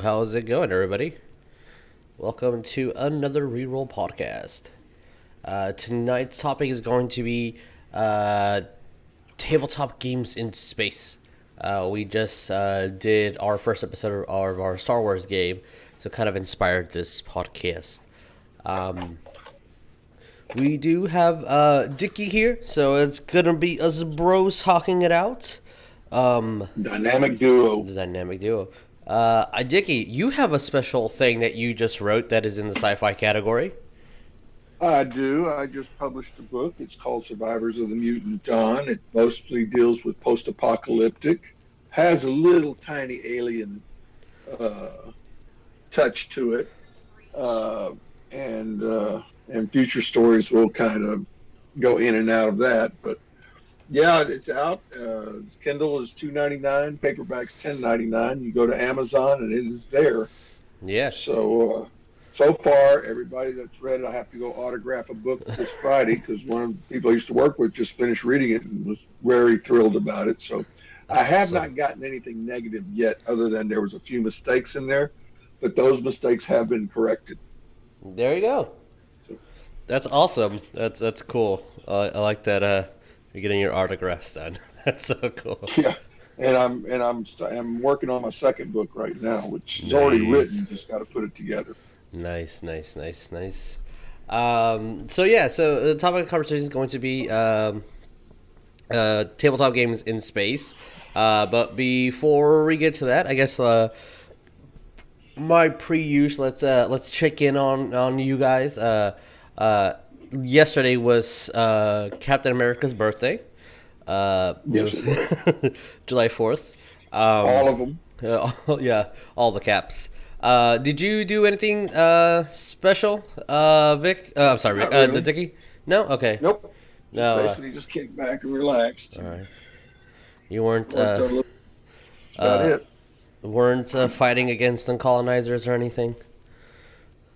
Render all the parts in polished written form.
how's it going, everybody? Welcome to another ReRoll podcast. Tonight's topic is going to be tabletop games in space. We just did our first episode of our Star Wars game, so kind of inspired this podcast. We do have Dickie here, so it's gonna be us bros talking it out. Dynamic duo. The dynamic duo. Dickie, you have a special thing that you just wrote that is in the sci-fi category. I do. I just published a book. It's called Survivors of the Mutant Dawn. It mostly deals with post-apocalyptic, has a little tiny alien touch to it, and future stories will kind of go in and out of that. But yeah, it's out. Kindle is $2.99, paperback's $10.99. You go to Amazon and it is there. Yeah. So far, everybody that's read it, I have to go autograph a book this Friday because one of the people I used to work with just finished reading it and was very thrilled about it. So I have not gotten anything negative yet, other than there was a few mistakes in there, but those mistakes have been corrected. There you go. That's awesome. That's cool. I like that. You're getting your autographs done. That's so cool. Yeah, and I'm working on my second book right now, which is already written. Just got to put it together. Nice. So the topic of conversation is going to be tabletop games in space. But before we get to that, I guess my pre-use. Let's check in on you guys. Yesterday was Captain America's birthday. Yes, July 4th. all of them. Yeah, all the caps. Did you do anything special, Vic? I'm sorry, Vic. Not really. Dickie? No? Okay. Nope. No. Basically, just kicked back and relaxed. All right. You weren't That's about it. fighting against the colonizers or anything?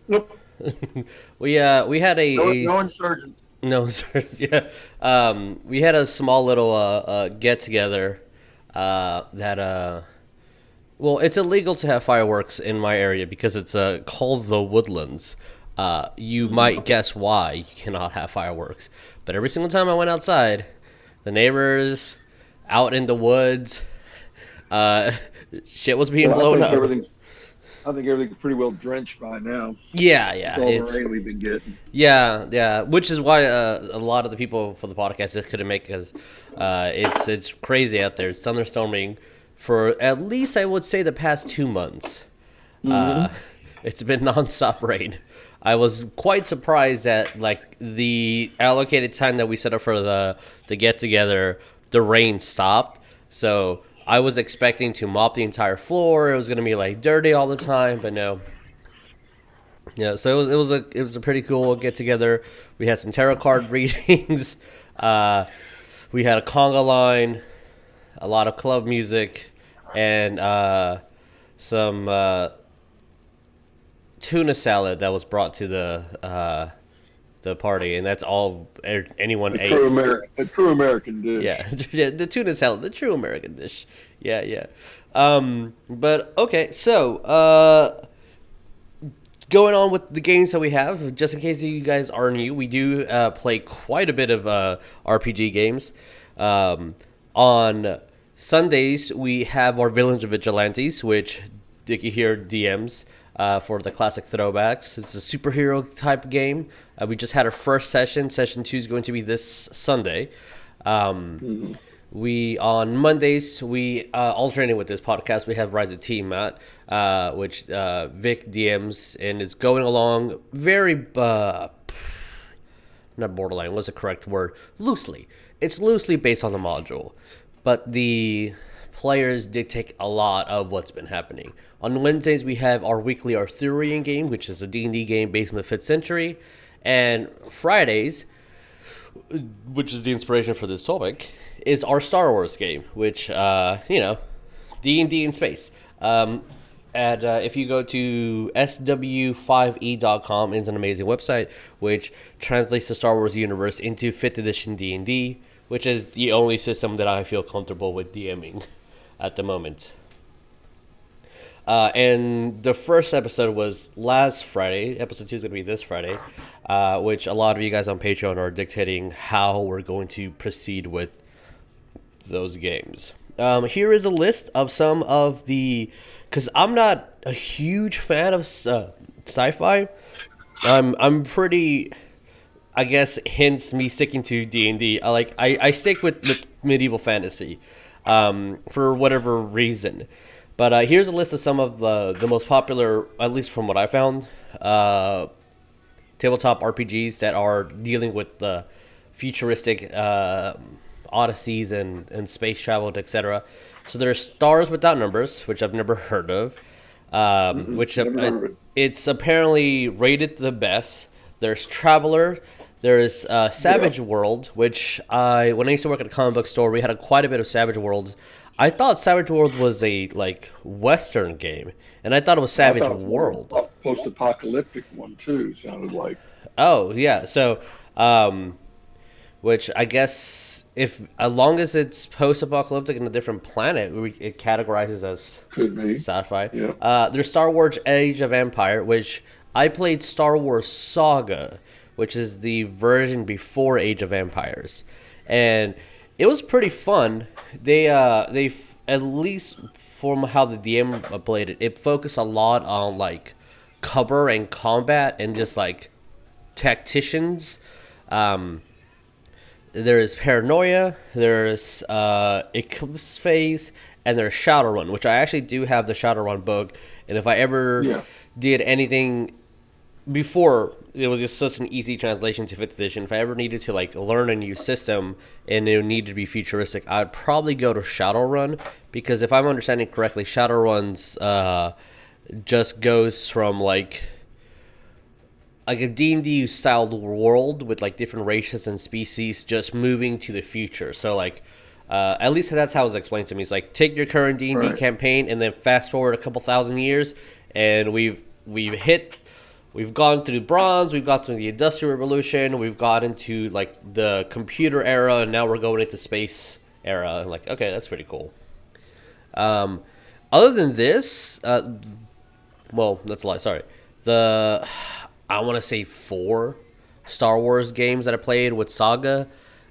Nope. We had No insurgents. No, sir. Yeah. We had a small little get together that well, it's illegal to have fireworks in my area because it's called the Woodlands. You might guess why you cannot have fireworks, but every single time I went outside, the neighbors out in the woods, shit was being blown up. I think everything's pretty well drenched by now. Yeah. All the rain we've been getting. Yeah. Which is why a lot of the people for the podcast just couldn't make, because it's crazy out there. It's thunderstorming for at least, I would say, the past 2 months. It's been nonstop rain. I was quite surprised that the allocated time that we set up for the get together, the rain stopped. So I was expecting to mop the entire floor. It was going to be dirty all the time, but no. Yeah, so it was a pretty cool get together. We had some tarot card readings. We had a conga line, a lot of club music, and some tuna salad that was brought to the party, and that's all anyone ate. A true American dish. Yeah, the tuna salad, the true American dish. Yeah. But okay, so going on with the games that we have, just in case you guys are new, we do play quite a bit of RPG games. On Sundays, we have our Village of Vigilantes, which Dickie here DMs for the classic throwbacks. It's a superhero type game. We just had our first session. Session 2 is going to be this Sunday. We on Mondays, we alternating with this podcast, we have Rise of Team Matt, which Vic DMs, and it's going along very not borderline. What's the correct word? Loosely. It's loosely based on the module, but the players dictate a lot of what's been happening. On Wednesdays, we have our weekly Arthurian game, which is a D&D game based in the 5th century. And Fridays, which is the inspiration for this topic, is our Star Wars game, which, D&D in space. If you go to sw5e.com, it's an amazing website, which translates the Star Wars universe into 5th edition D&D, which is the only system that I feel comfortable with DMing at the moment. And the first episode was last Friday. Episode 2 is going to be this Friday, which a lot of you guys on Patreon are dictating how we're going to proceed with those games. Here is a list of some of the... Because I'm not a huge fan of sci-fi. I'm pretty... I guess, hence me sticking to D&D. I stick with medieval fantasy for whatever reason. But here's a list of some of the most popular, at least from what I found, tabletop RPGs that are dealing with the futuristic odysseys and space travel, etc. So there's Stars Without Numbers, which I've never heard of, it's apparently rated the best. There's Traveler. There's Savage World, which when I used to work at a comic book store, we had quite a bit of Savage Worlds. I thought Savage World was a Western game, and I thought it was Savage World. Post-apocalyptic one too sounded like. Oh yeah, so which I guess as long as it's post-apocalyptic in a different planet, it categorizes as could be sci-fi. Yeah. There's Star Wars: Age of Empire, which I played Star Wars Saga, which is the version before Age of Empires, and it was pretty fun. They at least from how the DM played it, it focused a lot on cover and combat and just tacticians. There's Paranoia, there's Eclipse Phase, and there's Shadowrun, which I actually do have the Shadowrun book, and if I ever did anything before, it was just such an easy translation to 5th edition. If I ever needed to learn a new system and it needed to be futuristic, I'd probably go to Shadowrun, because if I'm understanding correctly, Shadowrun's just goes from a D&D styled world with different races and species just moving to the future. So at least that's how it was explained to me. It's take your current D&D campaign and then fast forward a couple thousand years, and we've gone through bronze, we've got through the Industrial Revolution, we've got into the computer era, and now we're going into space era. Okay, that's pretty cool. Other than this, well, that's a lie. Sorry, I want to say 4 Star Wars games that I played with Saga,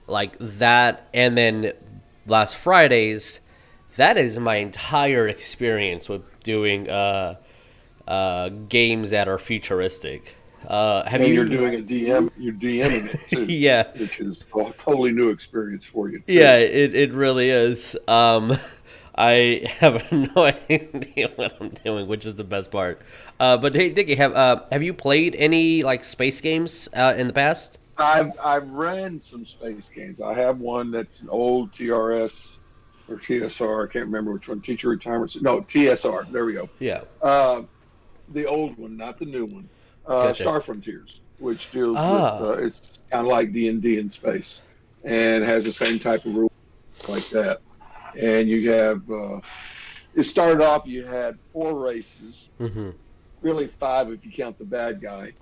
that, and then last Friday's. That is my entire experience with doing games that are futuristic. You're doing a DM, you're DMing it too. Yeah, which is a totally new experience for you too. Yeah, it really is. I have no idea what I'm doing, which is the best part. But hey, Dickie, have you played any space games in the past? I've ran some space games. I have one that's an old TRS or TSR. I can't remember which one. Teacher Retirement. No, TSR. There we go. Yeah. The old one, not the new one. Gotcha. Star Frontiers, which deals with it's kind of like D&D in space, and has the same type of rules like that. And you have it started off. You had 4 races, really 5 if you count the bad guy,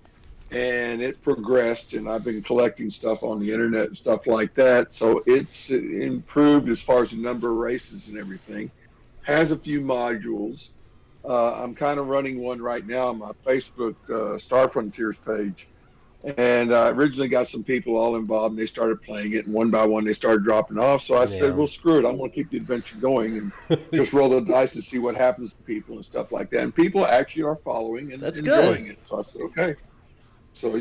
and it progressed. And I've been collecting stuff on the internet and stuff like that. So it's improved as far as the number of races and everything. Has a few modules. I'm kind of running one right now on my Facebook Star Frontiers page. And I originally got some people all involved, and they started playing it, and one by one they started dropping off. So I said, well, screw it. I'm going to keep the adventure going and just roll the dice and see what happens to people and stuff like that. And people actually are following and enjoying it. So I said, okay. So,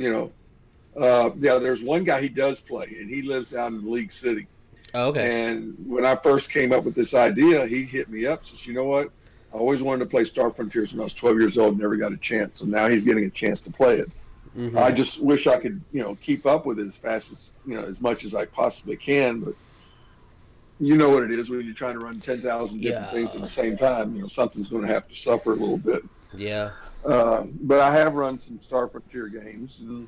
there's one guy he does play, and he lives out in League City. Oh, okay. And when I first came up with this idea, he hit me up, says, you know what? I always wanted to play Star Frontiers when I was 12 years old, never got a chance. So now he's getting a chance to play it. I just wish I could, keep up with it as fast as, as much as I possibly can. But you know what it is when you're trying to run 10,000 different things at the same time. Something's going to have to suffer a little bit. Yeah. But I have run some Star Frontier games. And,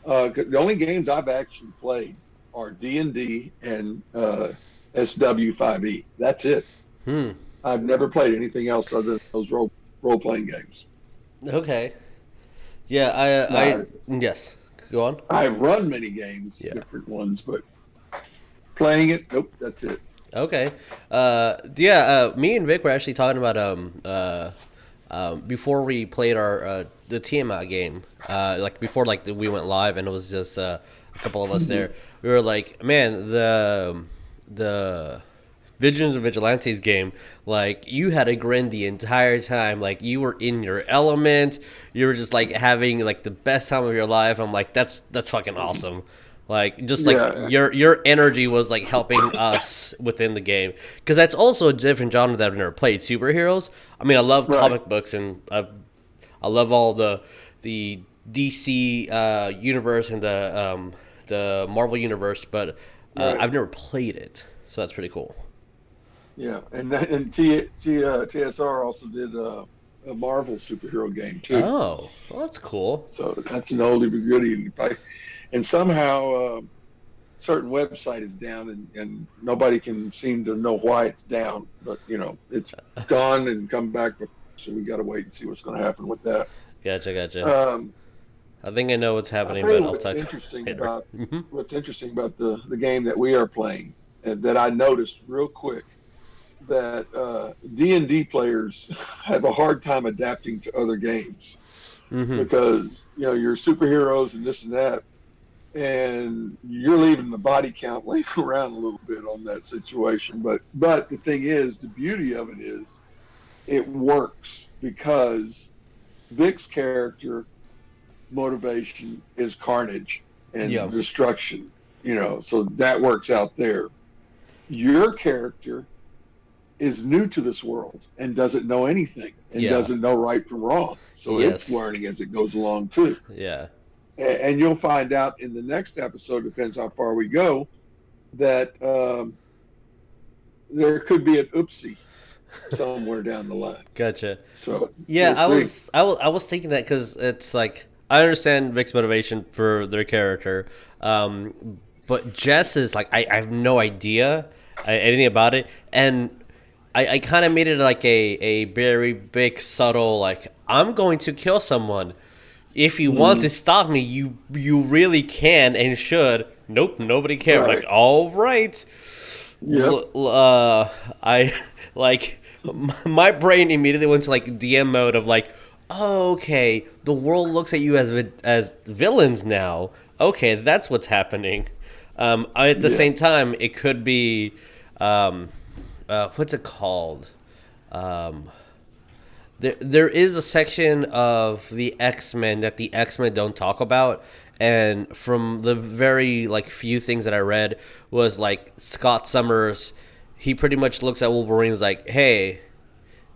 the only games I've actually played are D&D and SW5E. That's it. I've never played anything else other than those role-playing games. Okay. Yeah, yes. Go on. I've run many games, different ones, but playing it, nope, that's it. Okay. Me and Vic were actually talking about before we played our the Tiamat game, like before we went live and it was just a couple of us there, we were like, man, the Visions of Vigilantes game, like you had a grin the entire time, like you were in your element, you were just like having like the best time of your life. I'm like, that's fucking awesome. Like just like Yeah. your energy was like helping us within the game, because that's also a different genre that I've never played. Superheroes. I mean, I love Right. comic books and I love all the DC universe and the Marvel universe, but Right. I've never played it, so that's pretty cool. Yeah, TSR also did a Marvel superhero game too. Oh, well, that's cool. So that's an oldie but goodie, and somehow certain website is down, and nobody can seem to know why it's down. But it's gone and come back before, so we got to wait and see what's going to happen with that. Gotcha. Um, I think I know what's I'll happening, tell you but I'll talk later. what's interesting about the game that we are playing, and that I noticed real quick, that D&D players have a hard time adapting to other games, because you're superheroes and this and that, and you're leaving the body count laying around a little bit on that situation. But the thing is, the beauty of it is, it works because Vic's character motivation is carnage and Yeah. destruction. So that works out there. Your character is new to this world and doesn't know anything and Yeah. doesn't know right from wrong. So Yes. it's learning as it goes along too. Yeah. And you'll find out in the next episode, depends how far we go, that there could be an oopsie somewhere down the line. Gotcha. So Yeah, we'll see. I was thinking that because it's like I understand Vic's motivation for their character, but Jess is like I have no idea anything about it, and I kind of made it like a very big subtle like I'm going to kill someone. If you want to stop me, you really can and should. Nope, nobody cares. Right. Like, all right. Yep. I like my brain immediately went to like DM mode of like, oh, okay, the world looks at you as villains now. Okay, that's what's happening. At the Yeah. same time, it could be, what's it called? There is a section of the X-Men that the X-Men don't talk about, and from the very like few things that I read was like Scott Summers, he pretty much looks at Wolverine's like, hey,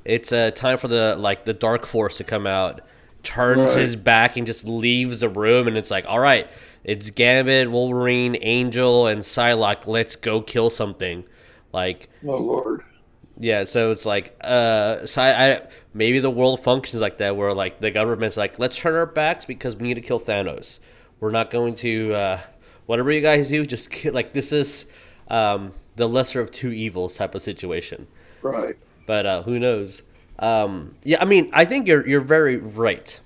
it's time for the Dark Force to come out, turns Right. his back and just leaves the room, and it's like, all right, it's Gambit, Wolverine, Angel, and Psylocke, let's go kill something. Like, Oh Lord. yeah, so it's like, so I maybe the world functions like that, where like the government's like, let's turn our backs because we need to kill Thanos. We're not going to, whatever you guys do, just kill. Like this is the lesser of two evils type of situation. Right. But who knows? Yeah, I mean, I think you're very right.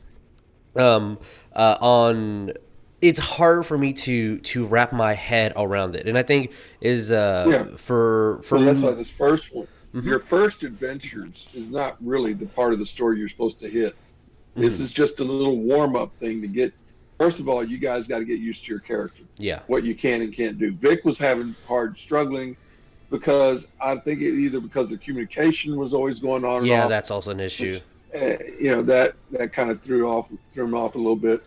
On it's hard for me to wrap my head around it, and I think is for Well, that's why this first one, your first adventures, is not really the part of the story you're supposed to hit. This is just a little warm up thing to get. First of all, you guys got to get used to your character. Yeah. What you can and can't do. Vic was having hard struggling because I think either because the communication was always going on. Yeah, and off. that's also an issue. That kind of threw him off a little bit.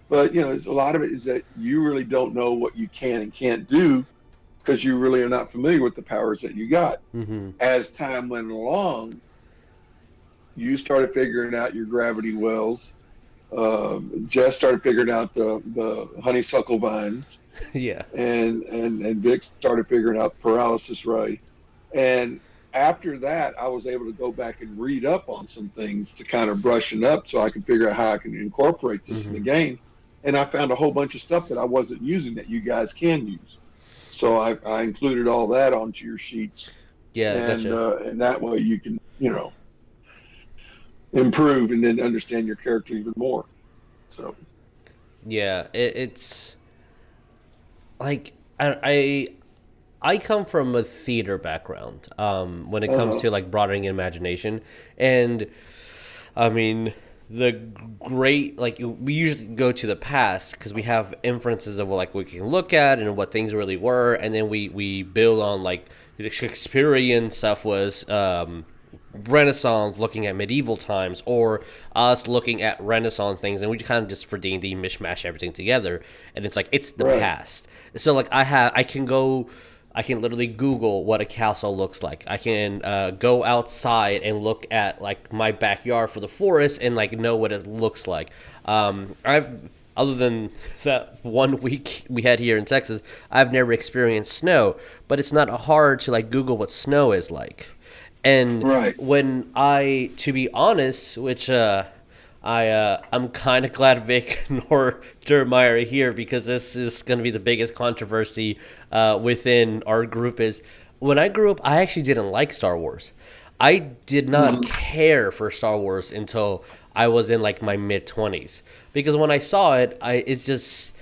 But a lot of it is that you really don't know what you can and can't do because you really are not familiar with the powers that you got. As time went along, you started figuring out your gravity wells. Jess started figuring out the honeysuckle vines. Yeah. And Vic started figuring out paralysis ray. And after that, I was able to go back and read up on some things to kind of brushing up so I can figure out how I can incorporate this in the game. And I found a whole bunch of stuff that I wasn't using that you guys can use. So I included all that onto your sheets. Yeah, And gotcha. and that way you can, improve and then understand your character even more. So Yeah, it's like I come from a theater background when it comes to like broadening imagination, and I mean, the great, like, we usually go to the past because we have inferences of what, like, we can look at and what things really were, and then we build on, like, the Shakespearean stuff was Renaissance looking at medieval times, or us looking at Renaissance things, and we kind of just for D&D mishmash everything together, and it's like it's the Right. past. So like I can literally Google what a castle looks like. I can go outside and look at like my backyard for the forest and like know what it looks like. I've other than that 1 week we had here in Texas, I've never experienced snow, but it's not hard to like Google what snow is like. And Right. when to be honest, which I'm kind of glad Vic nor Jeremiah are here because this is going to be the biggest controversy within our group. Is when I grew up, I actually didn't like Star Wars. I did not care for Star Wars until I was in like my mid 20s because when I saw it, it's just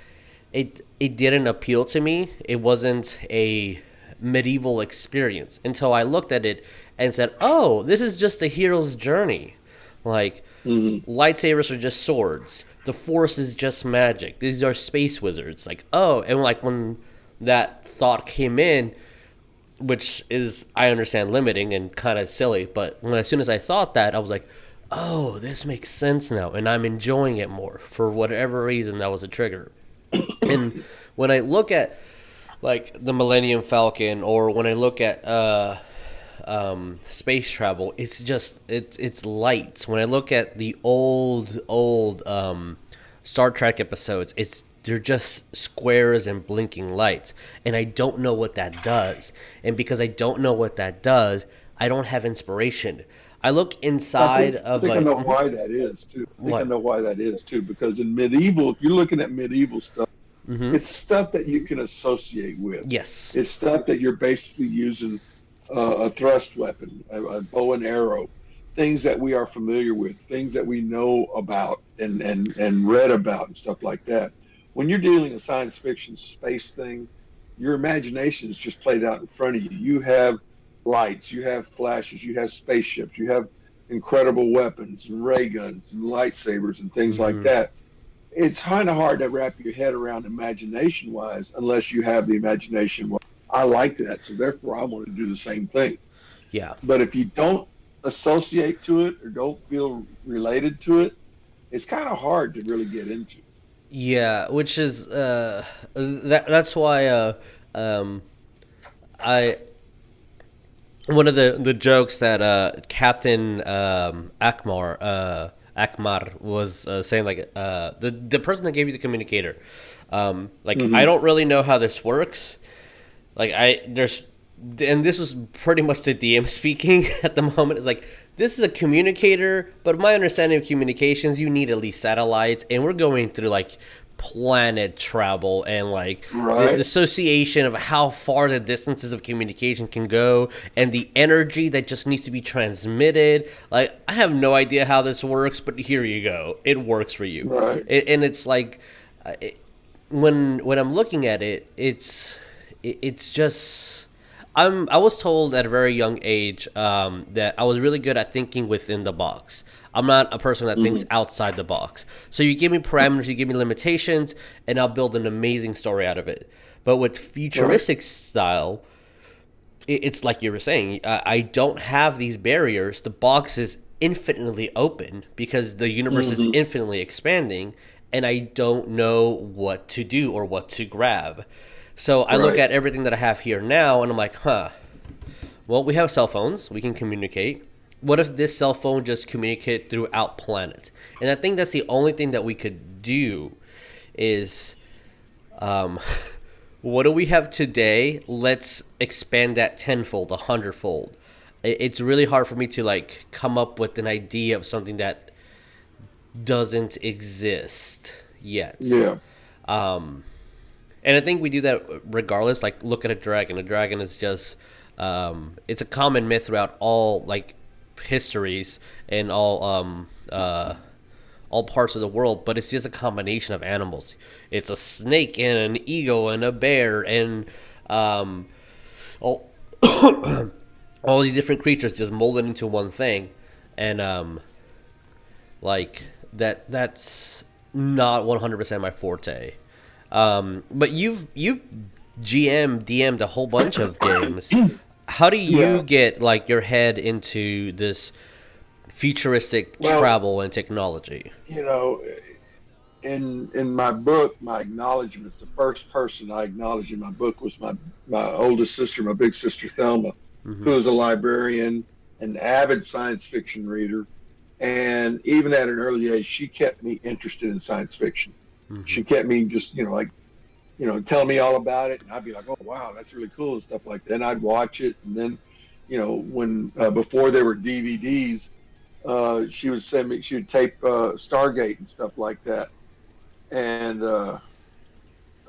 it didn't appeal to me. It wasn't a medieval experience until I looked at it and said, "Oh, this is just a hero's journey." Like lightsabers are just swords. The Force is just magic. These are space wizards. Like, oh, and like when that thought came in, which is I understand limiting and kind of silly, but when as soon as I thought that, I was like, oh, this makes sense now, and I'm enjoying it more for whatever reason that was a trigger. And when I look at like the Millennium Falcon, or when I look at space travel, it's just it's lights. When I look at the old Star Trek episodes, they're just squares and blinking lights, and I don't know what that does. And because I don't know what that does, I don't have inspiration. I look inside I think I know why that is too. I know why that is too, because in medieval, if you're looking at medieval stuff, it's stuff that you can associate with. Yes. It's stuff that you're basically using a thrust weapon, a bow and arrow, things that we are familiar with, things that we know about and read about and stuff like that. When you're dealing a science fiction space thing, your imagination is just played out in front of you. You have lights, you have flashes, you have spaceships, you have incredible weapons and ray guns and lightsabers and things like that. It's kind of hard to wrap your head around imagination wise unless you have the imagination. I like that, so therefore I want to do the same thing. Yeah. But if you don't associate to it or don't feel related to it, it's kind of hard to really get into. Yeah, which is that's why I one of the jokes that Captain Akmar was saying, like the person that gave you the communicator, like I don't really know how this works. Like and this was pretty much the DM speaking at the moment. It's like, this is a communicator, but my understanding of communications, you need at least satellites, and we're going through like planet travel and like the dissociation of how far the distances of communication can go and the energy that just needs to be transmitted. Like, I have no idea how this works, but here you go. It works for you. And it's like, when I'm looking at it, it's just... I was told at a very young age that I was really good at thinking within the box. I'm not a person that thinks outside the box. So you give me parameters, you give me limitations, and I'll build an amazing story out of it. But with futuristic style, it's like you were saying, I don't have these barriers. The box is infinitely open because the universe is infinitely expanding, and I don't know what to do or what to grab. So I look at everything that I have here now, and I'm like, well, we have cell phones. We can communicate. What if this cell phone just communicate throughout planet? And I think that's the only thing that we could do is, what do we have today? Let's expand that tenfold, 100-fold. It's really hard for me to like come up with an idea of something that doesn't exist yet. Yeah. And I think we do that regardless. Like, look at a dragon. A dragon is just, it's a common myth throughout all like histories and all parts of the world. But it's just a combination of animals. It's a snake and an eagle and a bear and all these different creatures just molded into one thing. And like that's not 100% my forte. But you've DM'd a whole bunch of games. How do you Yeah. get like your head into this futuristic Well, travel and technology? you know, in my book, my acknowledgments, the first person I acknowledged in my book was my oldest sister, my big sister Thelma, Hmm. who is a librarian, an avid science fiction reader, and even at an early age, she kept me interested in science fiction. Hmm. She kept me just, like, telling me all about it, and I'd be like, "Oh, wow, that's really cool," and stuff like that. And I'd watch it, and then, when before there were DVDs, she would tape Stargate and stuff like that, and uh,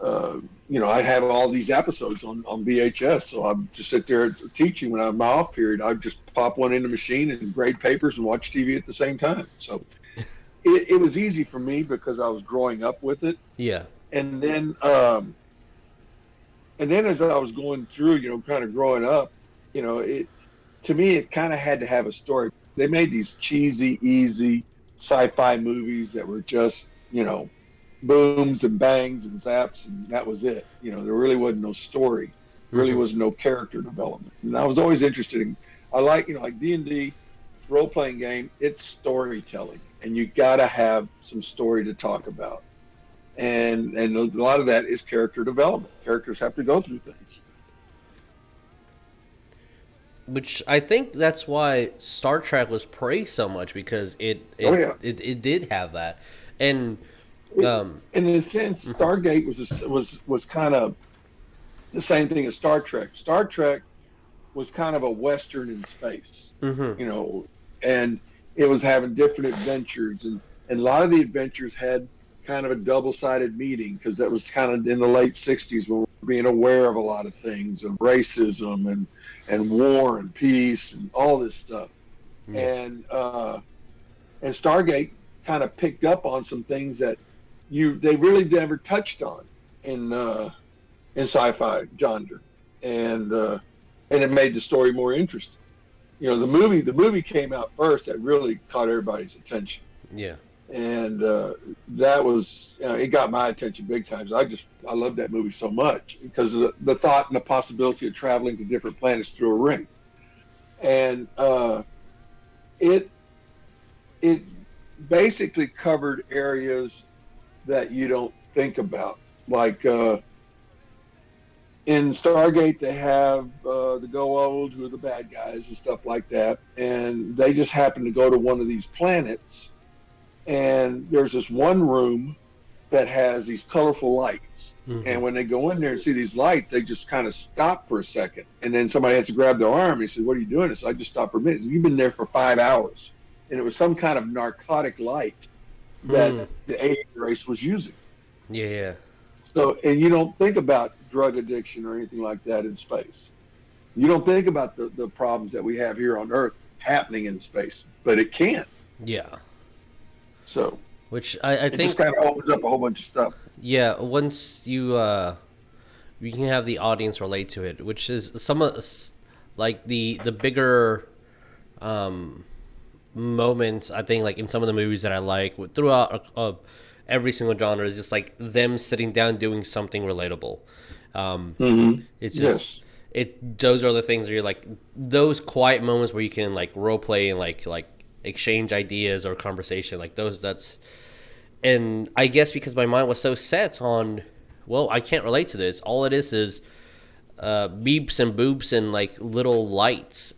I'd have all these episodes on VHS. So I'd just sit there teaching when I have my off period. I'd just pop one in the machine and grade papers and watch TV at the same time. So it was easy for me because I was growing up with it. Yeah. And then, as I was going through, kind of growing up, it to me it kind of had to have a story. They made these cheesy, easy sci-fi movies that were just, booms and bangs and zaps, and that was it. There really wasn't no story, really Hmm. was no character development. And I was always interested in, I like D&D role playing game. It's storytelling, and you got to have some story to talk about. And a lot of that is character development. Characters have to go through things. Which I think that's why Star Trek was praised so much because Oh yeah. it did have that, and It, um, and in a sense, mhm, Stargate was kind of the same thing as Star Trek. Star Trek was kind of a western in space, mhm, you know, and it was having different adventures, and a lot of the adventures had kind of a double-sided meaning because that was kind of in the late '60s when we were being aware of a lot of things of racism and war and peace and all this stuff, yeah, and Stargate kind of picked up on some things that they really never touched on in sci-fi genre, and it made the story more interesting. The movie came out first that really caught everybody's attention, yeah. and that was it got my attention big time. I love that movie so much because of the thought and the possibility of traveling to different planets through a ring, and it it basically covered areas that you don't think about, like in Stargate, they have the Goa'uld, who are the bad guys and stuff like that, and they just happen to go to one of these planets, and there's this one room that has these colorful lights, Hmm. and when they go in there and see these lights, they just kind of stop for a second, and then somebody has to grab their arm. He says, "What are you doing?" So I just stopped for a minute. You've been there for 5 hours, and it was some kind of narcotic light that Hmm. the alien race was using. Yeah, yeah, So, and you don't think about drug addiction or anything like that in space. You don't think about the problems that we have here on Earth happening in space, but it can. yeah. So Which I it just think, kind of opens up a whole bunch of stuff. yeah. Once you can have the audience relate to it, which is some of like the bigger um moments. I think like in some of the movies that I like throughout every single genre is just like them sitting down doing something relatable. Um, Mm-hmm. it's just Yes. those are the things where you're like those quiet moments where you can like role play and like exchange ideas or conversation like those. That's and I guess because my mind was so set on, well, I can't relate to this. All it is beeps and boops and like little lights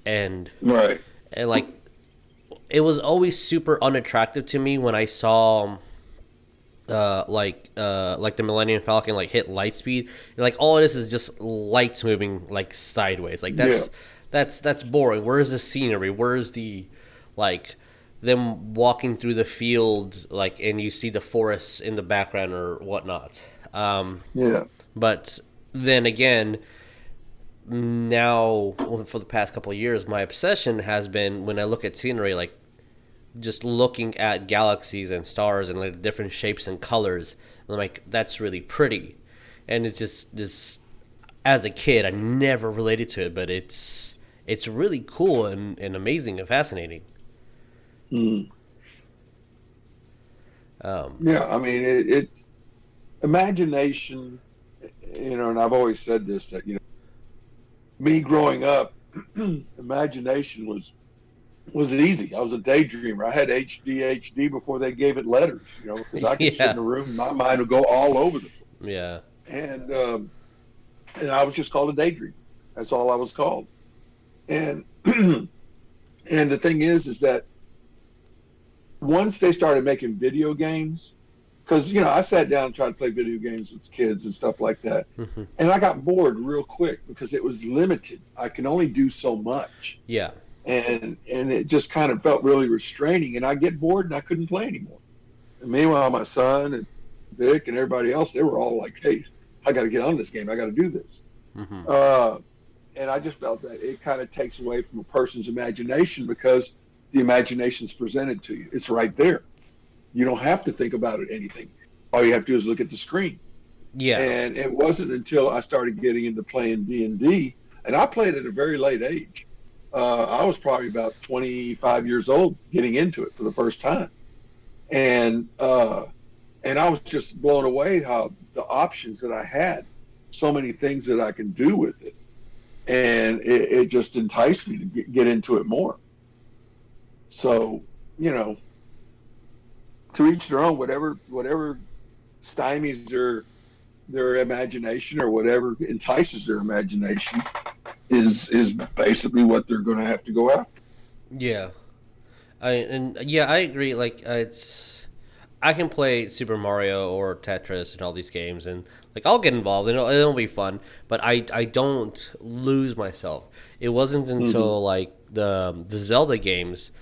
Right. and like it was always super unattractive to me when I saw like the Millennium Falcon like hit light speed. Like all it is just lights moving like sideways. Like Yeah. that's boring. Where's the scenery? Where's the like them walking through the field like and you see the forests in the background or whatnot. Yeah. But then again, now for the past couple of years, my obsession has been when I look at scenery, like just looking at galaxies and stars and like different shapes and colors. I'm like, that's really pretty, and it's just as a kid, I never related to it, but it's really cool and amazing and fascinating. Mm. Yeah, I mean, it imagination, and I've always said this, that, me growing up, imagination was easy. I was a daydreamer. I had ADHD before they gave it letters, because I could sit Yeah, in a room, my mind would go all over the place. yeah, And I was just called a daydreamer. That's all I was called. And and the thing is that once they started making video games, because I sat down and tried to play video games with kids and stuff like that, hmm, and I got bored real quick because it was limited. I can only do so much, yeah, and it just kind of felt really restraining. And I get bored and I couldn't play anymore. And meanwhile, my son and Vic and everybody else, they were all like, "Hey, I got to get on this game. I got to do this." hmm, Uh, and I just felt that it kind of takes away from a person's imagination because the imagination's presented to you. It's right there. You don't have to think about it anything. All you have to do is look at the screen. yeah, And it wasn't until I started getting into playing D&D, and I played at a very late age. I was probably about 25 years old getting into it for the first time. And I was just blown away how the options that I had, so many things that I can do with it. And it just enticed me to get into it more. So, you know, to each their own, whatever stymies their imagination or whatever entices their imagination is basically what they're going to have to go after. yeah. I agree. Like I can play Super Mario or Tetris and all these games, and like I'll get involved. It'll be fun, but I don't lose myself. It wasn't Mm-hmm. until like the Zelda games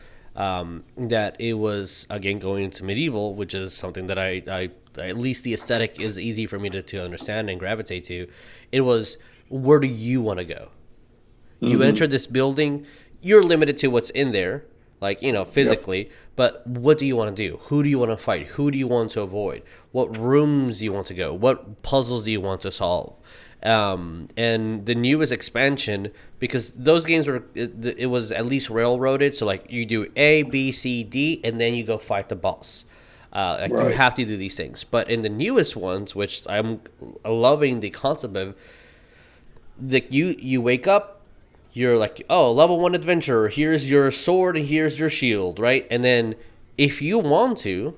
that it was again going into medieval, which is something that I at least the aesthetic is easy for me to understand and gravitate to. It was, where do you want to go? You Mm-hmm. enter this building, you're limited to what's in there, like, Yep. physically, but what do you want to do? Who do you want to fight? Who do you want to avoid? What rooms do you want to go? What puzzles do you want to solve? And the newest expansion, because those games it was at least railroaded, so like you do A, B, C, D, and then you go fight the boss. Like you Right. have to do these things. But in the newest ones, which I'm loving the concept of, like you wake up, you're like, oh, level one adventurer, here's your sword and here's your shield, right? And then if you want to,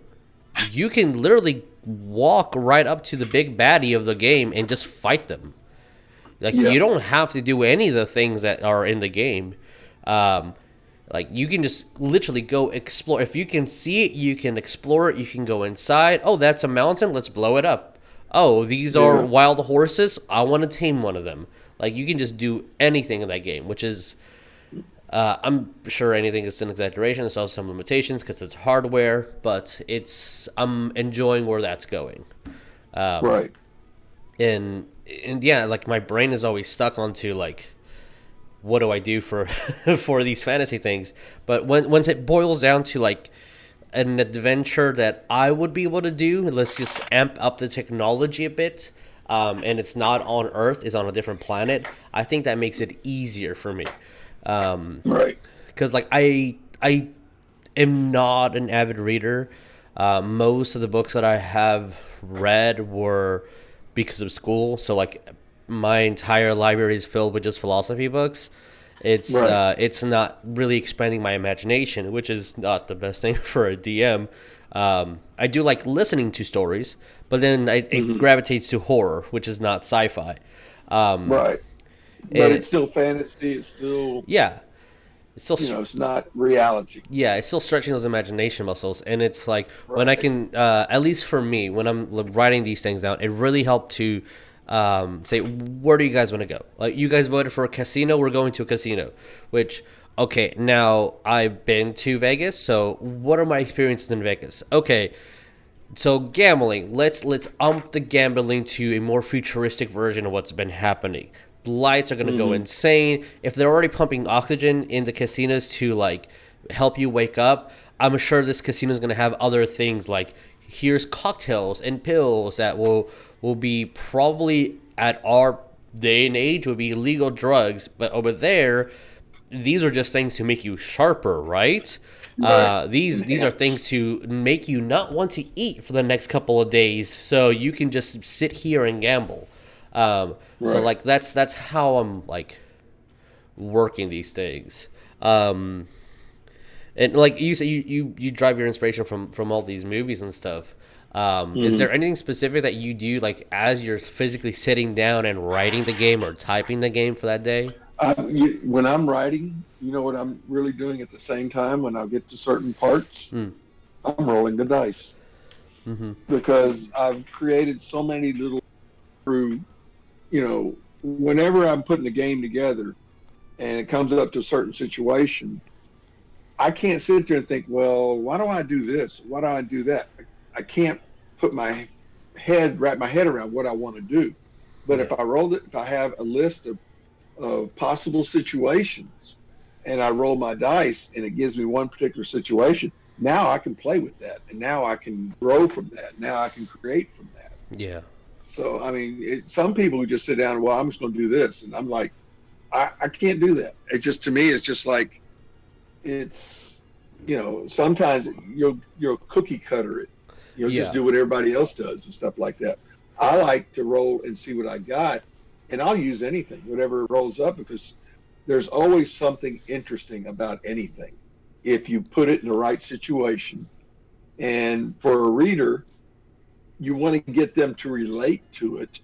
you can literally walk right up to the big baddie of the game and just fight them. Like you Yep. don't have to do any of the things that are in the game. um, like you can just literally go explore. If you can see it, you can explore it. You can go inside. Oh, that's a mountain, let's blow it up. Oh, these are Yeah. wild horses, I want to tame one of them. Like you can just do anything in that game, which is, I'm sure anything is an exaggeration. It still has some limitations because it's hardware, but I'm enjoying where that's going. Right. And yeah, like my brain is always stuck onto like, what do I do for for these fantasy things? But once it boils down to like an adventure that I would be able to do, let's just amp up the technology a bit, and it's not on Earth, it's on a different planet. I think that makes it easier for me, Right. because like I am not an avid reader. Most of the books that I have read were because of school. So like my entire library is filled with just philosophy books. Right. It's not really expanding my imagination, which is not the best thing for a DM. I do like listening to stories, but then it Mm-hmm. gravitates to horror, which is not sci-fi. Um, Right. But and it's still fantasy. It's still, yeah, it's still it's not reality. yeah, it's still stretching those imagination muscles. And it's like when I Right. can, at least for me, when I'm writing these things down, it really helped to say, where do you guys want to go? Like, you guys voted for a casino, we're going to a casino. Which, okay, now I've been to Vegas, so what are my experiences in Vegas? Okay, so gambling, let's ump the gambling to a more futuristic version of what's been happening. The lights are going to go Mm-hmm. insane. If they're already pumping oxygen in the casinos to like help you wake up, I'm sure this casino is going to have other things like, here's cocktails and pills that will be probably at our day and age would be legal drugs, but over there these are just things to make you sharper, right? Right. These are Enhance. things to make you not want to eat for the next couple of days, so you can just sit here and gamble. So Right. like that's how I'm like working these things. Um, and like you say, you drive your inspiration from all these movies and stuff. Is Hmm. there anything specific that you do like as you're physically sitting down and writing the game or typing the game for that day? When I'm writing, you know what I'm really doing at the same time when I get to certain parts? Hmm. I'm rolling the dice Mm-hmm. because I've created so many little through, whenever I'm putting a game together and it comes up to a certain situation, I can't sit there and think, well, why do I do this? Why do I do that? I can't put wrap my head around what I want to do. But Yeah. if I have a list of possible situations and I roll my dice and it gives me one particular situation, now I can play with that. And now I can grow from that. Now I can create from that. Yeah. So, I mean, some people who just sit down and, well, I'm just going to do this. And I'm like, I can't do that. It just, to me, it's just like, it's, sometimes you'll cookie cutter it. Just Yeah. do what everybody else does and stuff like that. I like to roll and see what I got, and I'll use anything, whatever rolls up, because there's always something interesting about anything if you put it in the right situation. And for a reader, you want to get them to relate to it,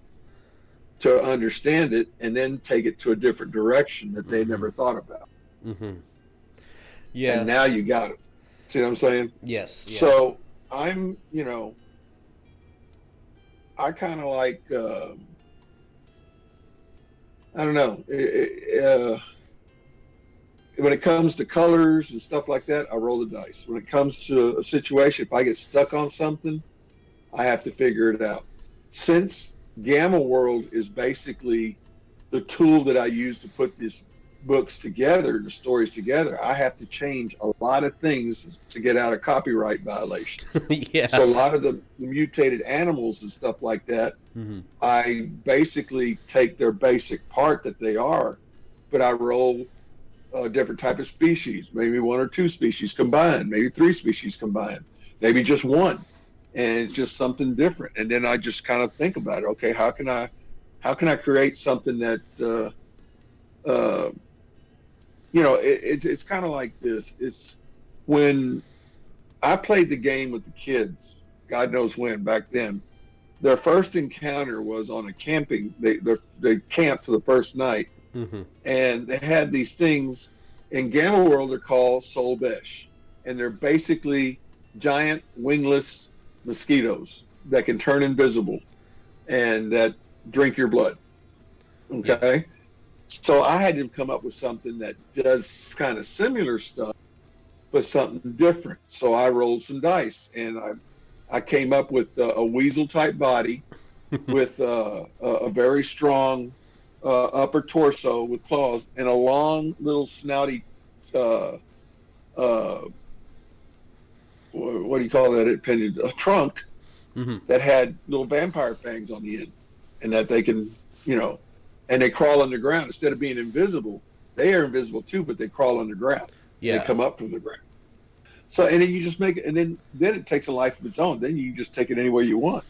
to understand it, and then take it to a different direction that they Mm-hmm. never thought about. Mm-hmm. And Yeah. now you got it. See what I'm saying? Yes. Yeah. So I'm, I kind of like, I don't know. When it comes to colors and stuff like that, I roll the dice. When it comes to a situation, if I get stuck on something, I have to figure it out. Since Gamma World is basically the tool that I use to put these books together, the stories together, I have to change a lot of things to get out of copyright violations. Yeah. So a lot of the mutated animals and stuff like that, Mm-hmm. I basically take their basic part that they are, but I roll a different type of species, maybe one or two species combined, maybe three species combined, maybe just one, and it's just something different. And then I just kind of think about it. Okay, how can I create something that uh, it's kind of like this. It's when I played the game with the kids. God knows when back then. Their first encounter was on a camping. They camped for the first night, Mm-hmm. and they had these things in Gamma World. They're called Soul Besh, and they're basically giant wingless mosquitoes that can turn invisible and that drink your blood. Yeah. Okay, so I had to come up with something that does kind of similar stuff, but something different. So I rolled some dice, and I came up with a weasel type body with a very strong upper torso with claws and a long little snouty uh, uh, what do you call that? Appendage, a trunk Mm-hmm. that had little vampire fangs on the end, and that they can, and they crawl underground instead of being invisible. They are invisible too, but they crawl underground and they Yeah. come up from the ground. So, and then you just make it, and then it takes a life of its own. Then you just take it any way you want.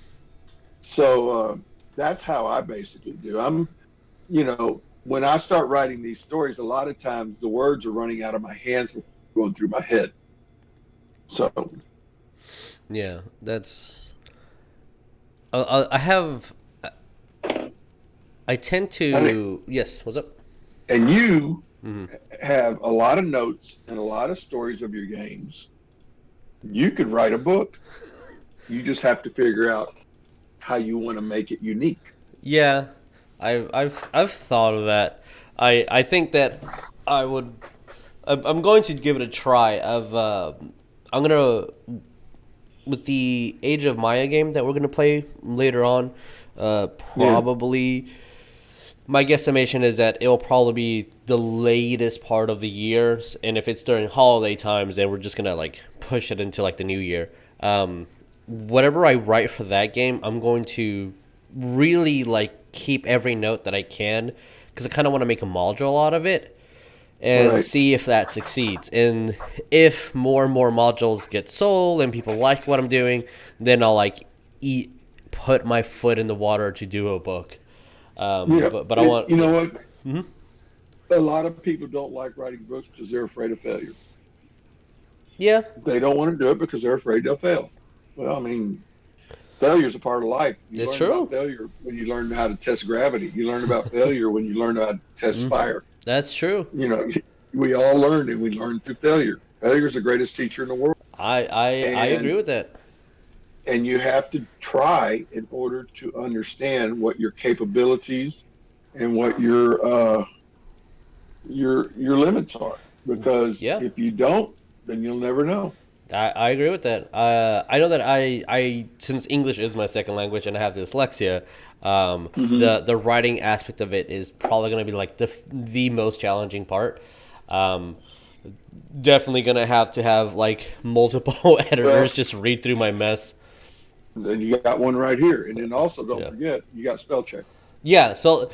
So that's how I basically do. When I start writing these stories, a lot of times the words are running out of my hands before going through my head. So, Yeah. That's. I have. I tend I mean, to. Yes. What's up? and you Mm-hmm. have a lot of notes and a lot of stories of your games. You could write a book. You just have to figure out how you want to make it unique. Yeah. I've thought of that. I think that I would. I'm going to give it a try. I'm gonna with the Age of Maya game that we're gonna play later on. Yeah. Probably my guesstimation is that it'll probably be the latest part of the year, and if it's during holiday times, then we're just gonna like push it into like the new year. Whatever I write for that game, I'm going to really like keep every note that I can because I kind of want to make a module out of it. and Right. see if that succeeds. And if more and more modules get sold and people like what I'm doing, then I'll like put my foot in the water to do a book. Yeah. But I want, You yeah. know what? A lot of people don't like writing books because they're afraid of failure. Yeah, They don't want to do it because they're afraid they'll fail. Well, I mean, failure is a part of life. You it's learn about true. failure when you learn how to test gravity. You learn about failure when you learn how to test fire. That's true. You know, we all learn, and we learn through failure. Failure is the greatest teacher in the world, I agree and with that. you have to try in order to understand what your capabilities and what your limits are. Because Yeah. if you don't, then you'll never know. I agree with that. I know that I since English is my second language and I have dyslexia, Hmm. the writing aspect of it is probably going to be like the most challenging part. Um, Definitely going to have like multiple editors Well, just read through my mess. then you got one right here, and then also don't Yeah. forget you got spell check. Yeah. So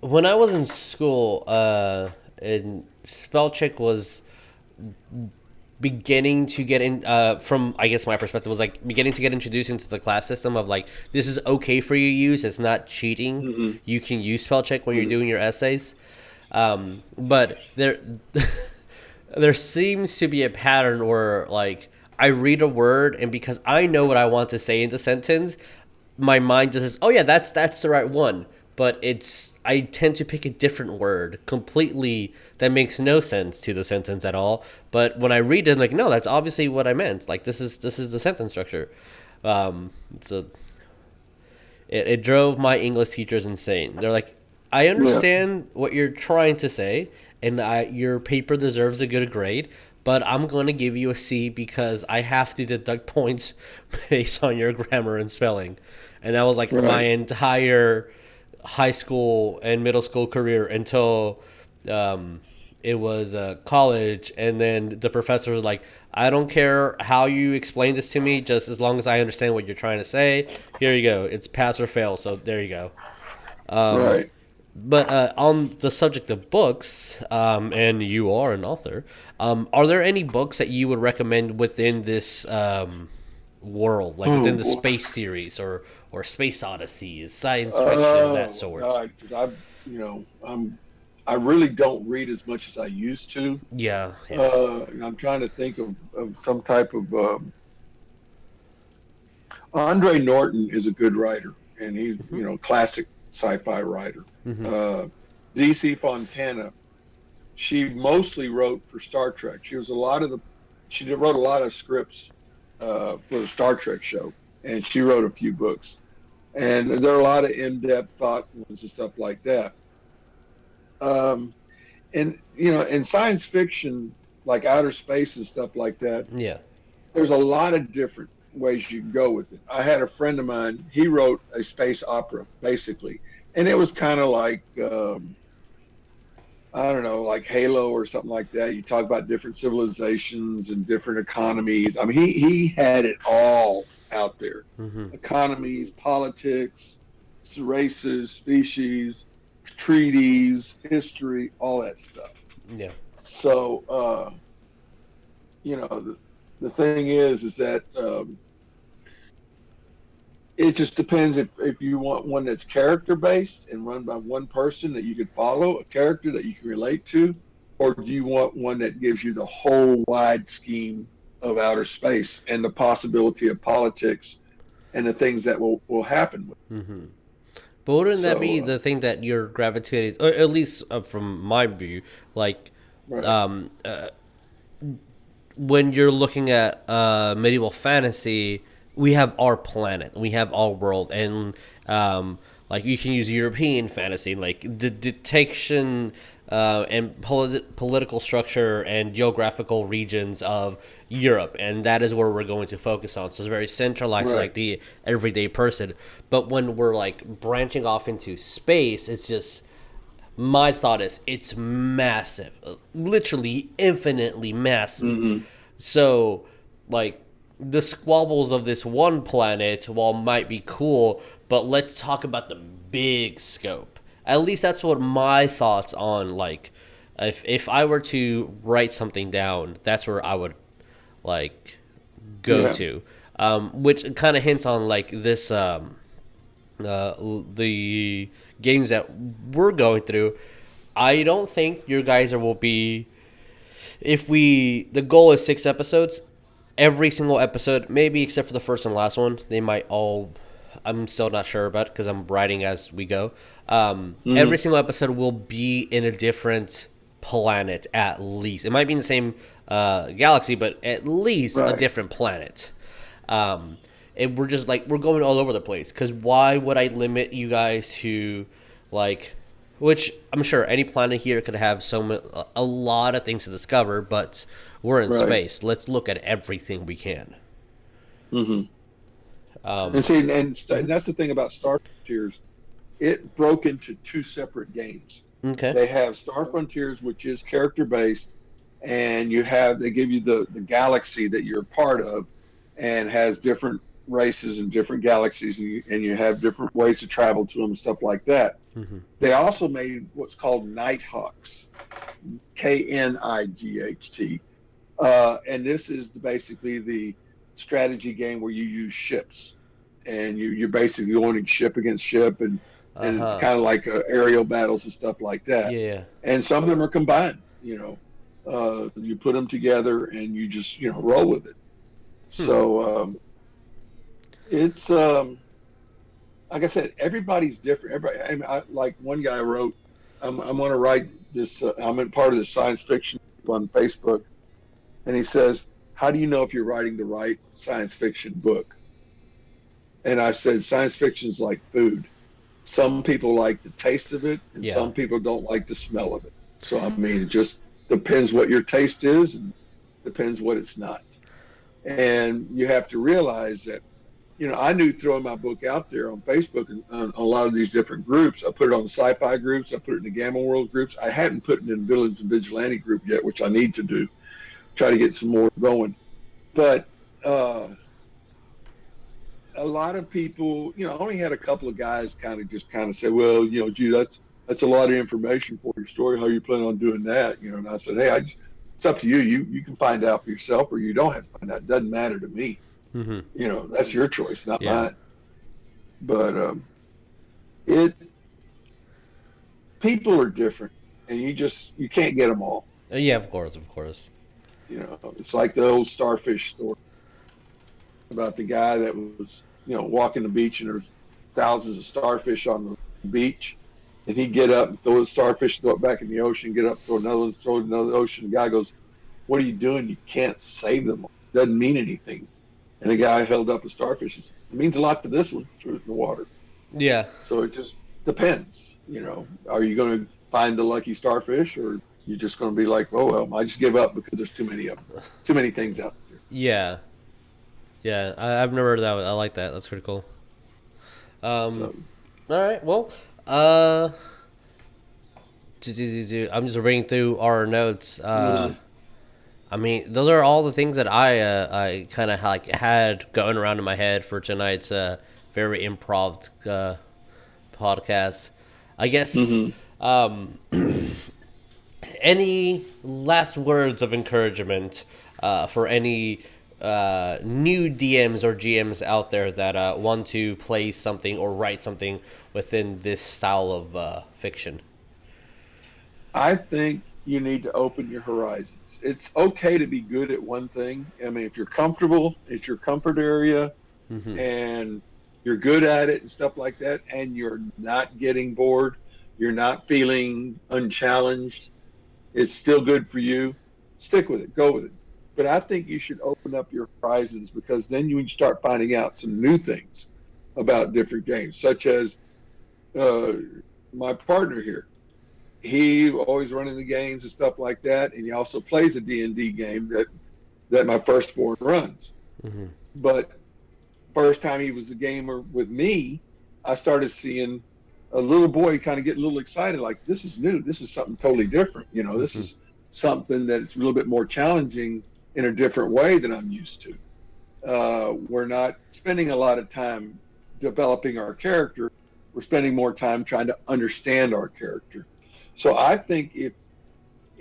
when I was in school, and spell check was beginning to get in from I guess my perspective was like beginning to get introduced into the class system of like this is okay for you to use, it's not cheating, Hmm. you can use spell check when you're Hmm. doing your essays, but there seems to be a pattern where like I read a word and because I know what I want to say in the sentence, my mind just says, "Oh yeah, that's the right one." But it's I tend to pick a different word completely that makes no sense to the sentence at all. But when I read it, I'm like, no, that's obviously what I meant. Like this is the sentence structure. So it drove my English teachers insane. They're like, I Yeah. understand what you're trying to say, and your paper deserves a good grade, but I'm going to give you a C because I have to deduct points based on your grammar and spelling. And that was like my Right. entire high school and middle school career until um, it was college. And then the professor was like, I don't care how you explain this to me, just as long as I understand what you're trying to say. Here you go. It's pass or fail. So there you go. Right. But on the subject of books, and you are an author, are there any books that you would recommend within this world, like Oh within the boy. space series or Space Odysseys, science fiction of that Oh my sort? God. Because I really don't read as much as I used to. Yeah, yeah. And I'm trying to think of some type of Andre Norton is a good writer, and he's classic sci-fi writer. Uh, DC Fontana, she mostly wrote for Star Trek. She wrote a lot of scripts for the Star Trek show, and she wrote a few books. And there are a lot of in-depth thought ones and stuff like that. Um, and in science fiction, like outer space and stuff like that, Yeah. there's a lot of different ways you can go with it. I had a friend of mine, he wrote a space opera, basically. And it was kind of like, I don't know, like Halo or something like that. You talk about different civilizations and different economies. I mean, he had it all out there: economies, politics, races, species, treaties, history, all that stuff. Yeah. So, the thing is that it just depends if you want one that's character based and run by one person that you can follow, a character that you can relate to, or do you want one that gives you the whole wide scheme of outer space and the possibility of politics and the things that will happen with it. But wouldn't that So be the thing that you're gravitating, or at least from my view, like right. um, when you're looking at medieval fantasy, we have our planet, we have our world, and like you can use European fantasy, like the detection and political structure and geographical regions of Europe, and that is where we're going to focus on. So it's very centralized, to, Right. like the everyday person. But when we're like branching off into space, it's just my thought is it's massive, literally infinitely massive. Hmm. So, like, the squabbles of this one planet, while might be cool, but let's talk about the big scope. At least that's what my thoughts on like If I were to write something down, that's where I would like go Yeah. to, which kind of hints on like this the games that we're going through. I don't think your guys will be. If we the goal is 6 episodes, every single episode, maybe except for the first and last one, they might all. I'm still not sure about because I'm writing as we go. Every single episode will be in a different planet at least. It might be in the same galaxy, but at least a Right. different planet. And we're just like we're going all over the place. Because why would I limit you guys to like, which I'm sure any planet here could have a lot of things to discover, but we're in Right. space. Let's look at everything we can. Mm-hmm. Um, And see, and that's the thing about Star Frontiers. It broke into two separate games. okay. They have Star Frontiers, which is character based, and they give you the galaxy that you're a part of, and has different races and different galaxies, and you have different ways to travel to them and stuff like that. Mm-hmm. They also made what's called Nighthawks, Knight, and this is basically the strategy game where you use ships, and you're basically going ship against ship, and Uh-huh. kind of like aerial battles and stuff like that. Yeah. And some of them are combined. You put them together and you just roll with it. So it's like I said, everybody's different. Like one guy wrote, I'm going to write this. I'm in part of the science fiction on Facebook, and he says, "How do you know if you're writing the right science fiction book?" And I said, "Science fiction is like food. Some people like the taste of it, and Yeah. some people don't like the smell of it. So I mean, it just depends what your taste is, and depends what it's not. And you have to realize that, I knew throwing my book out there on Facebook and on a lot of these different groups. I put it on the sci-fi groups. I put it in the Gamma World groups. I hadn't put it in Villains and Vigilante group yet, which I need to do. Try to get some more going. But a lot of people, I only had a couple of guys kind of say, well, gee, that's a lot of information for your story. How you plan on doing that? And I said, hey, it's up to you. You can find out for yourself, or you don't have to find out. It doesn't matter to me. Mm-hmm. That's your choice, not Yeah. mine. But people are different, and you can't get them all. Yeah, of course, of course. It's like the old starfish story about the guy that was, walking the beach, and there's thousands of starfish on the beach, and he'd get up and throw the starfish, throw it back in the ocean, get up, throw it in the ocean. The guy goes, "What are you doing? You can't save them. It doesn't mean anything." And the guy held up a starfish and said, "It means a lot to this one." Threw it in the water. Yeah. So it just depends. Are you going to find the lucky starfish, or you're just going to be like, "Oh well, I just give up because there's too many of them, too many things out there." Yeah. Yeah. I've never heard that. I like that. That's pretty cool. So, All right. Well, I'm just reading through our notes. I mean, those are all the things that I kind of like had going around in my head for tonight's very improv podcast. I guess. Any last words of encouragement for any new DMs or GMs out there that want to play something or write something within this style of fiction? I think you need to open your horizons. It's okay to be good at one thing. I mean, if you're comfortable, it's your comfort area, and you're good at it and stuff like that, and you're not getting bored, you're not feeling unchallenged, it's still good for you. Stick with it, go with it. But I think you should open up your horizons, because then you start finding out some new things about different games, such as my partner here. He always running the games and stuff like that, and he also plays a D&D game that my firstborn runs. But first time he was a gamer with me, I started seeing a little boy kind of get a little excited, like, this is new, this is something totally different. This is something that's a little bit more challenging in a different way than I'm used to. We're not spending a lot of time developing our character. We're spending more time trying to understand our character. So I think if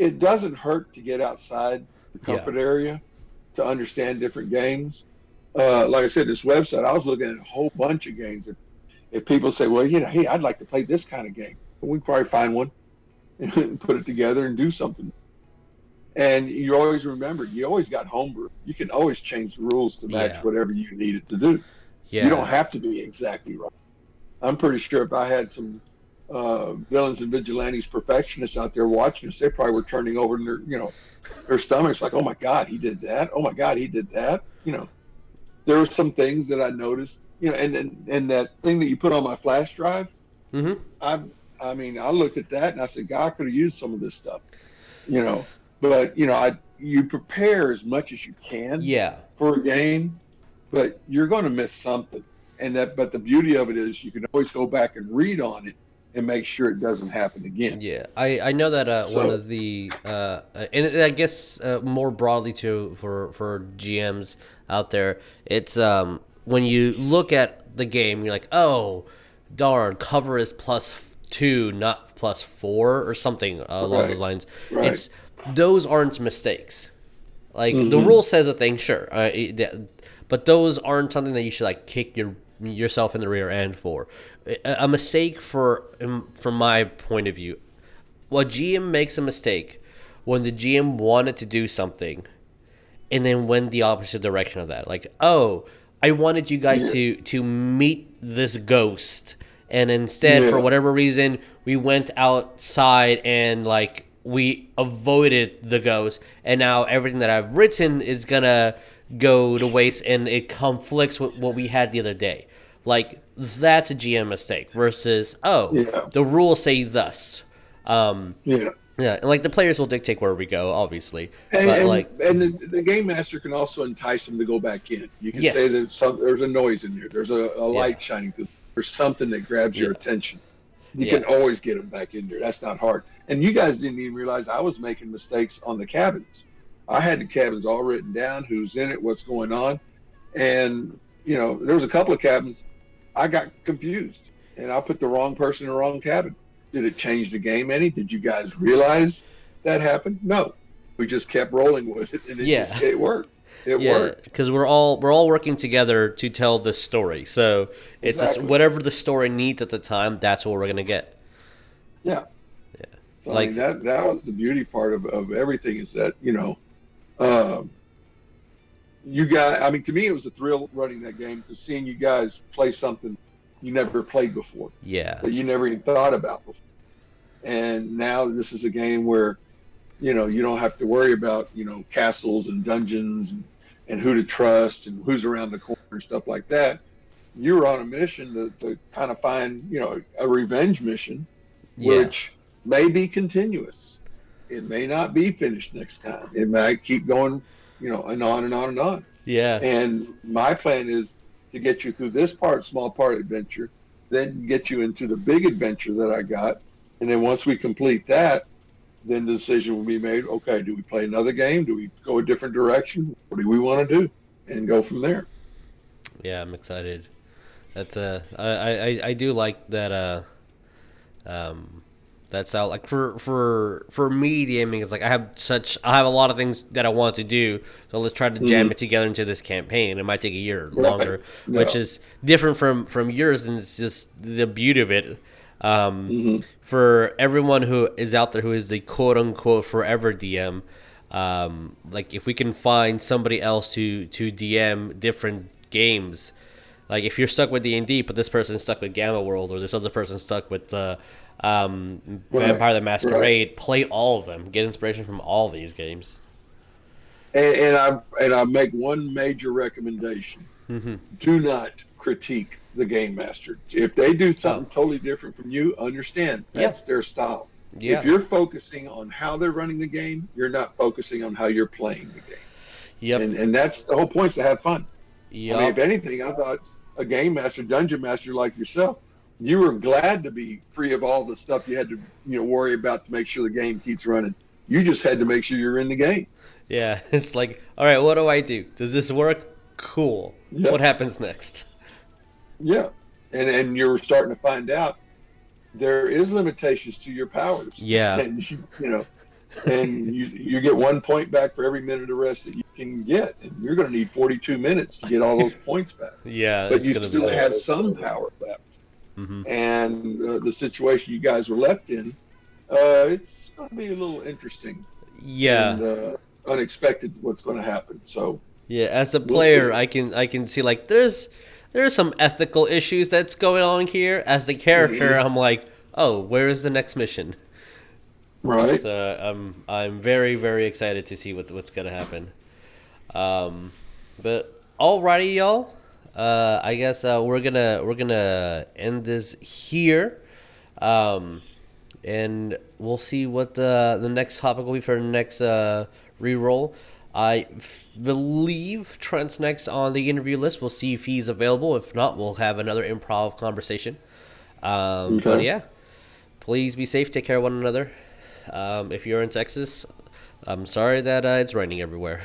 it doesn't hurt to get outside the Yeah. comfort area to understand different games. Like I said, this website, I was looking at a whole bunch of games. If people say, well, hey, I'd like to play this kind of game, we can probably find one and put it together and do something. And you always remember, you always got homebrew. You can always change the rules to match whatever you need it to do. Yeah. You don't have to be exactly right. I'm pretty sure if I had some villains and vigilantes perfectionists out there watching us, they probably were turning over in their stomachs like, oh my God, he did that. Oh my God, he did that. There were some things that I noticed, and that thing that you put on my flash drive. Mm-hmm. I looked at that and I said, God, I could have used some of this stuff, but you prepare as much as you can for a game, but you're going to miss something. But the beauty of it is you can always go back and read on it and make sure it doesn't happen again. Yeah, I know that one of the and I guess more broadly too for GMs out there, it's when you look at the game, you're like, oh, darn, cover is +2, not +4 or something along those lines. Right. Those aren't mistakes. Like the rule says a thing, sure, but those aren't something that you should like kick yourself in the rear end for. A mistake from my point of view, well, GM makes a mistake when the GM wanted to do something and then went the opposite direction of that. Like, oh, I wanted you guys to meet this ghost, and instead, for whatever reason, we went outside and like we avoided the ghost, and now everything that I've written is gonna go to waste, and it conflicts with what we had the other day. Like, that's a GM mistake versus, the rules say thus. Yeah, and like the players will dictate where we go, obviously. And the game master can also entice them to go back in. You can say that there's a noise in there. There's a light shining through. There's something that grabs your attention. You can always get them back in there. That's not hard. And you guys didn't even realize I was making mistakes on the cabins. I had the cabins all written down, who's in it, what's going on. And, there was a couple of cabins I got confused, and I put the wrong person in the wrong cabin. Did it change the game any? Did you guys realize that happened? No. We just kept rolling with it, and it worked. It worked. Because we're all working together to tell the story. So it's just whatever the story needs at the time, that's what we're going to get. Yeah. Yeah. So that was the beauty part of everything is that, you guys, to me, it was a thrill running that game because seeing you guys play something you never played before. Yeah. That you never even thought about before. And now this is a game where, you don't have to worry about, castles and dungeons and who to trust and who's around the corner and stuff like that. You were on a mission to kind of find, a revenge mission, which may be continuous. It may not be finished next time. It might keep going, and on and on and on. Yeah. And my plan is to get you through this small part adventure, then get you into the big adventure that I got. And then once we complete that, then the decision will be made, okay, do we play another game? Do we go a different direction? What do we want to do? And go from there. Yeah, I'm excited. That's I do like that that's how, like, for me, DMing is like I have a lot of things that I want to do, so let's try to jam it together into this campaign. It might take a year longer, which is different from yours, and it's just the beauty of it. For everyone who is out there who is the quote unquote forever DM, like if we can find somebody else to DM different games, like if you're stuck with D&D, but this person's stuck with Gamma World, or this other person's stuck with the Vampire the Masquerade, play all of them. Get inspiration from all these games. And I make one major recommendation: do not critique the game master. If they do something totally different from you, understand that's their style. Yeah. If you're focusing on how they're running the game, you're not focusing on how you're playing the game. Yep. And that's the whole point, is to have fun. Yep. If anything, I thought a game master, dungeon master like yourself, you were glad to be free of all the stuff you had to worry about to make sure the game keeps running. You just had to make sure you're in the game. Yeah, it's like, all right, what do I do? Does this work? Cool. Yeah. What happens next? Yeah, and you're starting to find out there is limitations to your powers. Yeah, and and you get 1 point back for every minute of rest that you can get, and you're going to need 42 minutes to get all those points back. Yeah, But it's you gonna be still bad. have some power left, and the situation you guys were left in, it's going to be a little interesting Yeah. and unexpected what's going to happen. So Yeah, as a we'll player, see. I can see like there's some ethical issues that's going on here. As the character, Mhm. I'm like, oh, where is the next mission? Right. So I'm very very excited to see what's gonna happen. But alrighty, y'all. I guess we're gonna end this here, and we'll see what the next topic will be for the next reroll. Believe Trent's next on the interview list. We'll see if he's available. If not, we'll have another improv conversation. But Okay. yeah, please be safe. Take care of one another. If you're in Texas, I'm sorry that it's raining everywhere.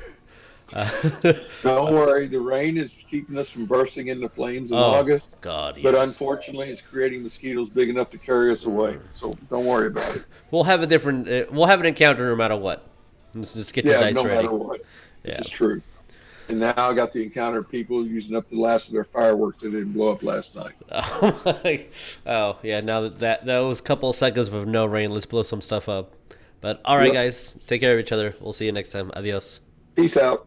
Don't worry. The rain is keeping us from bursting into flames in Oh August, God, but yes. unfortunately, it's creating mosquitoes big enough to carry us away. So don't worry about it. We'll have a different. We'll have an encounter no matter what. Let's just get your Yeah, dice no ready. matter what. This Yeah. is true. And now I got the encounter of people using up the last of their fireworks that didn't blow up last night. Oh my. Oh yeah. Now that those couple of seconds of no rain, let's blow some stuff up. But all right, Yep. guys, take care of each other. We'll see you next time. Adios. Peace out.